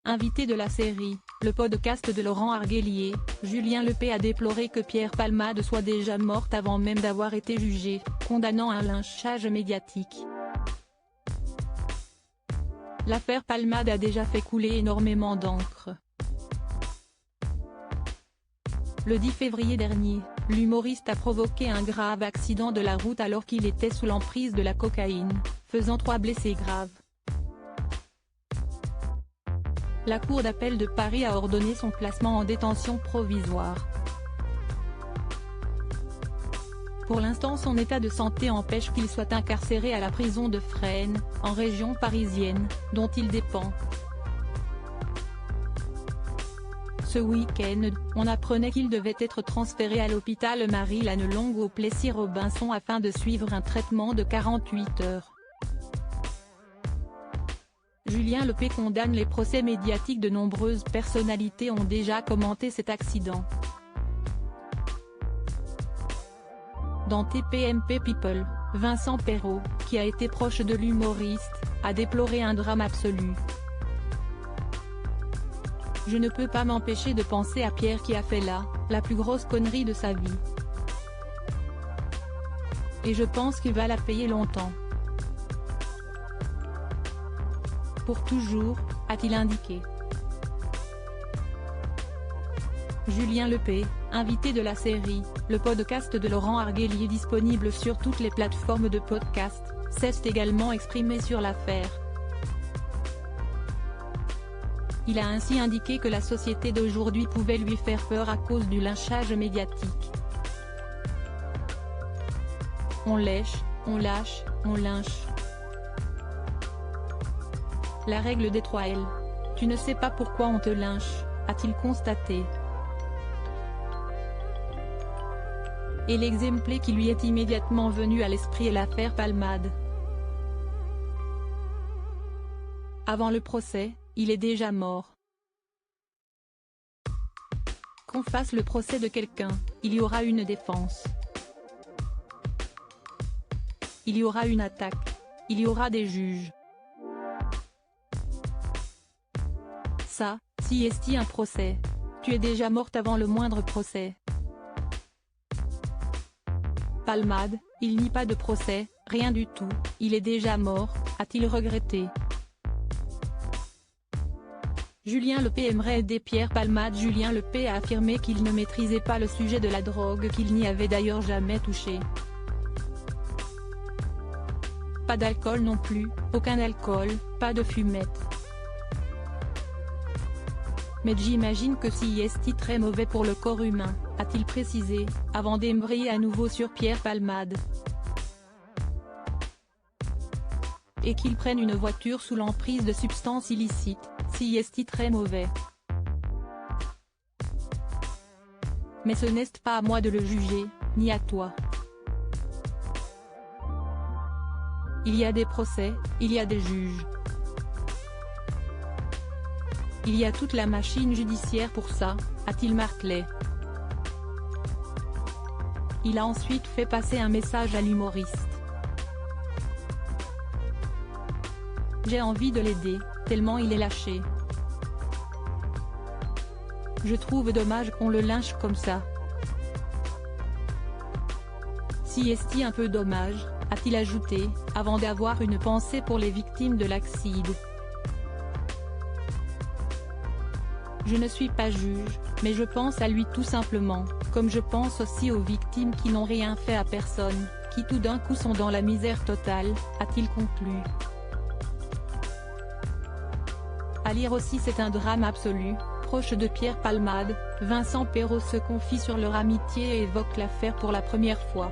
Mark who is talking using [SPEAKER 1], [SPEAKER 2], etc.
[SPEAKER 1] invité de la série, le podcast de Laurent Arguelier, Julien Lepay a déploré que Pierre Palmade soit déjà morte avant même d'avoir été jugée, condamnant un lynchage médiatique. L'affaire Palmade a déjà fait couler énormément d'encre. Le 10 février dernier, l'humoriste a provoqué un grave accident de la route alors qu'il était sous l'emprise de la cocaïne, faisant 3 blessés graves. La Cour d'appel de Paris a ordonné son placement en détention provisoire. Pour l'instant, son état de santé empêche qu'il soit incarcéré à la prison de Fresnes, en région parisienne, dont il dépend. Ce week-end, on apprenait qu'il devait être transféré à l'hôpital Marie-Lannelongue au Plessis-Robinson afin de suivre un traitement de 48 heures. Julien Lepay condamne les procès médiatiques. De nombreuses personnalités ont déjà commenté cet accident. Dans TPMP People, Vincent Perrault, qui a été proche de l'humoriste, a déploré un drame absolu. « Je ne peux pas m'empêcher de penser à Pierre qui a fait la plus grosse connerie de sa vie. Et je pense qu'il va la payer longtemps. Pour toujours », a-t-il indiqué. Julien Lepay, invité de la série, le podcast de Laurent Arguelier disponible sur toutes les plateformes de podcast, s'est également exprimé sur l'affaire. Il a ainsi indiqué que la société d'aujourd'hui pouvait lui faire peur à cause du lynchage médiatique. On lèche, on lâche, on lynche. La règle des 3 L. Tu ne sais pas pourquoi on te lynche, a-t-il constaté. Et l'exemple qui lui est immédiatement venu à l'esprit est l'affaire Palmade. Avant le procès, il est déjà mort. Qu'on fasse le procès de quelqu'un, il y aura une défense. Il y aura une attaque. Il y aura des juges. Ça, si est un procès. Tu es déjà morte avant le moindre procès. Palmade, il n'y a pas de procès, rien du tout, il est déjà mort, a-t-il regretté. Julien Lepay aimerait aider Pierre Palmade. Julien Lepay a affirmé qu'il ne maîtrisait pas le sujet de la drogue, qu'il n'y avait d'ailleurs jamais touché. Pas d'alcool non plus, aucun alcool, pas de fumette. Mais j'imagine que si est très mauvais pour le corps humain, a-t-il précisé, avant d'embrayer à nouveau sur Pierre Palmade. Et qu'il prenne une voiture sous l'emprise de substances illicites, si est très mauvais. Mais ce n'est pas à moi de le juger, ni à toi. Il y a des procès, il y a des juges. Il y a toute la machine judiciaire pour ça, a-t-il martelé. Il a ensuite fait passer un message à l'humoriste. J'ai envie de l'aider, tellement il est lâché. Je trouve dommage qu'on le lynche comme ça. Si est un peu dommage, a-t-il ajouté, avant d'avoir une pensée pour les victimes de l'accident. Je ne suis pas juge, mais je pense à lui tout simplement, comme je pense aussi aux victimes qui n'ont rien fait à personne, qui tout d'un coup sont dans la misère totale, a-t-il conclu. À lire aussi C'est un drame absolu, proche de Pierre Palmade, Vincent Perrault se confie sur leur amitié et évoque l'affaire pour la première fois.